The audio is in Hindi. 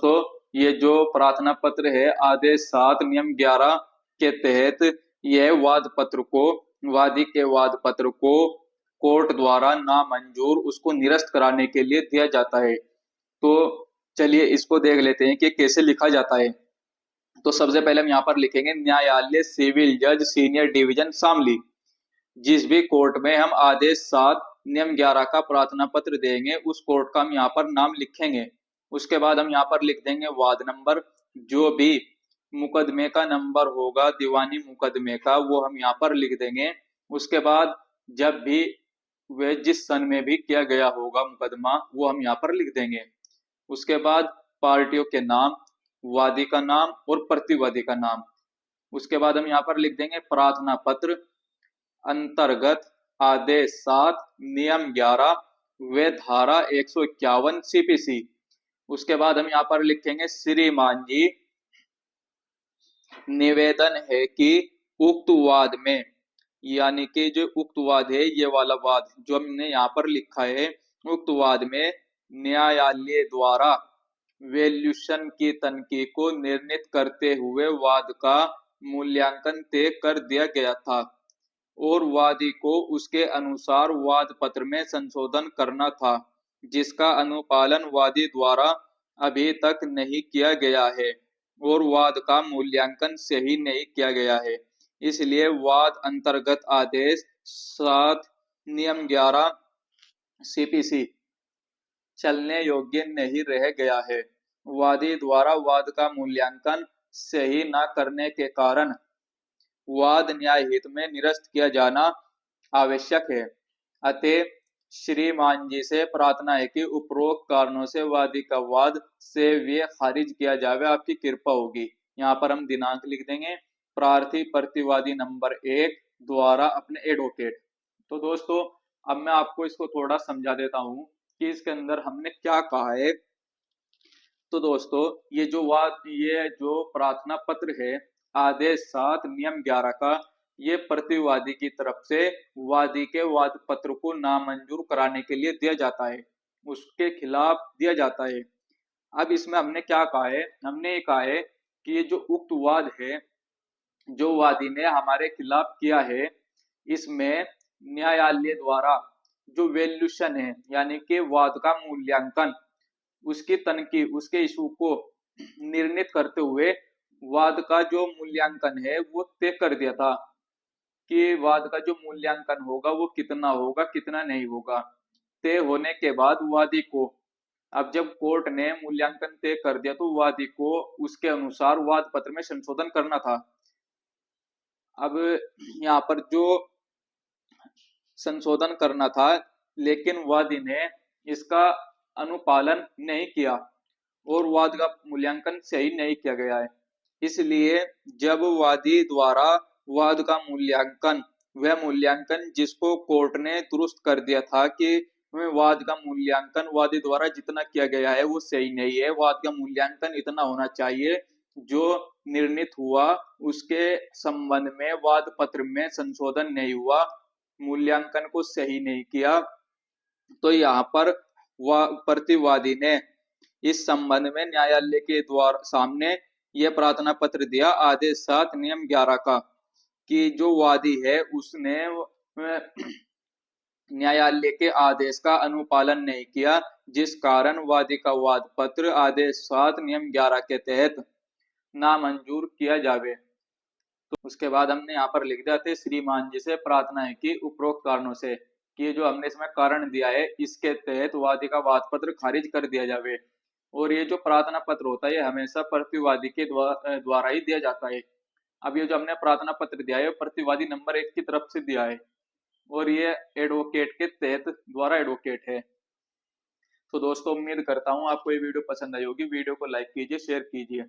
दोस्तों, ये जो प्रार्थना पत्र है आदेश 7 नियम 11 के तहत यह वाद पत्र को वादी के वाद पत्र को कोर्ट द्वारा नामंजूर उसको निरस्त कराने के लिए दिया जाता है। तो चलिए इसको देख लेते हैं कि कैसे लिखा जाता है। तो सबसे पहले हम यहाँ पर लिखेंगे न्यायालय सिविल जज सीनियर डिवीजन शामली। जिस भी कोर्ट में हम आदेश 7 नियम 11 का प्रार्थना पत्र देंगे उस कोर्ट का हम यहाँ पर नाम लिखेंगे। उसके बाद हम यहाँ पर लिख देंगे वाद नंबर। जो भी मुकदमे का नंबर होगा दीवानी मुकदमे का वो हम यहाँ पर लिख देंगे। उसके बाद जब भी वे जिस सन में भी किया गया होगा मुकदमा वो हम यहाँ पर लिख देंगे। उसके बाद पार्टियों के नाम, वादी का नाम और प्रतिवादी का नाम। उसके बाद हम यहाँ पर लिख देंगे प्रार्थना पत्र अंतर्गत आदेश 7 नियम 11 व धारा 151 सीपीसी। उसके बाद हम यहाँ पर लिखेंगे श्रीमान जी निवेदन है कि उक्त वाद में, यानी कि जो उक्त वाद है ये वाला वाद जो हमने यहाँ पर लिखा है, उक्त वाद में न्यायालय द्वारा वैल्यूशन की तनकी को निर्णित करते हुए वाद का मूल्यांकन तय कर दिया गया था और वादी को उसके अनुसार वाद पत्र में संशोधन करना था, जिसका अनुपालन वादी द्वारा अभी तक नहीं किया गया है और वाद का मूल्यांकन सही नहीं किया गया है। इसलिए वाद अंतर्गत आदेश 7 नियम 11 सीपीसी चलने योग्य नहीं रह गया है। वादी द्वारा वाद का मूल्यांकन सही न करने के कारण वाद न्याय हित में निरस्त किया जाना आवश्यक है। अतः श्रीमान जी से प्रार्थना है कि उपरोक्त कारणों से वादी का वाद से वे खारिज किया जावे, आपकी कृपा होगी। यहाँ पर हम दिनांक लिख देंगे प्रार्थी प्रतिवादी नंबर 1 द्वारा अपने एडवोकेट। तो दोस्तों अब मैं आपको इसको थोड़ा समझा देता हूँ कि इसके अंदर हमने क्या कहा है। तो दोस्तों ये जो प्रार्थना पत्र है आदेश 7 नियम 11 का, ये प्रतिवादी की तरफ से वादी के वाद पत्र को नामंजूर कराने के लिए दिया जाता है, उसके खिलाफ दिया जाता है। अब इसमें हमने क्या कहा है, हमने ये कहा है कि ये जो उक्त वाद है जो वादी ने हमारे खिलाफ किया है, इसमें न्यायालय द्वारा जो वैल्यूशन है यानी कि वाद का मूल्यांकन, उसकी तनकी, उसके इशू को निर्णित करते हुए वाद का जो मूल्यांकन है वो तय कर दिया था कि वाद का जो मूल्यांकन होगा वो कितना होगा कितना नहीं होगा। तय होने के बाद वादी को, अब जब कोर्ट ने मूल्यांकन तय कर दिया तो वादी को उसके अनुसार वाद पत्र में संशोधन करना था। अब यहाँ पर जो संशोधन करना था लेकिन वादी ने इसका अनुपालन नहीं किया और वाद का मूल्यांकन सही नहीं किया गया है। इसलिए जब वादी द्वारा वाद का मूल्यांकन, वह मूल्यांकन जिसको कोर्ट ने दुरुस्त कर दिया था कि वाद का मूल्यांकन वादी द्वारा जितना किया गया है वो सही नहीं है, वाद का मूल्यांकन इतना होना चाहिए, जो निर्णित हुआ उसके संबंध में वाद पत्र में संशोधन नहीं हुआ, मूल्यांकन को सही नहीं किया, तो यहाँ पर प्रतिवादी ने इस संबंध में न्यायालय के द्वारा सामने यह प्रार्थना पत्र दिया आदेश 7 नियम 11 का कि जो वादी है उसने न्यायालय के आदेश का अनुपालन नहीं किया, जिस कारण वादी का वाद पत्र आदेश 7 नियम 11 के तहत नामंजूर किया जावे। तो उसके बाद हमने यहाँ पर लिख दिया थे श्रीमान जी से प्रार्थना है कि उपरोक्त कारणों से, कि जो हमने इसमें कारण दिया है इसके तहत वादी का वाद पत्र खारिज कर दिया जावे। और ये जो प्रार्थना पत्र होता है ये हमेशा प्रतिवादी के द्वारा ही दिया जाता है। अब ये जो हमने प्रार्थना पत्र दिया है प्रतिवादी नंबर 1 की तरफ से दिया है और ये एडवोकेट के तहत द्वारा एडवोकेट है। तो दोस्तों उम्मीद करता हूँ आपको ये वीडियो पसंद आई होगी। वीडियो को लाइक कीजिए, शेयर कीजिए।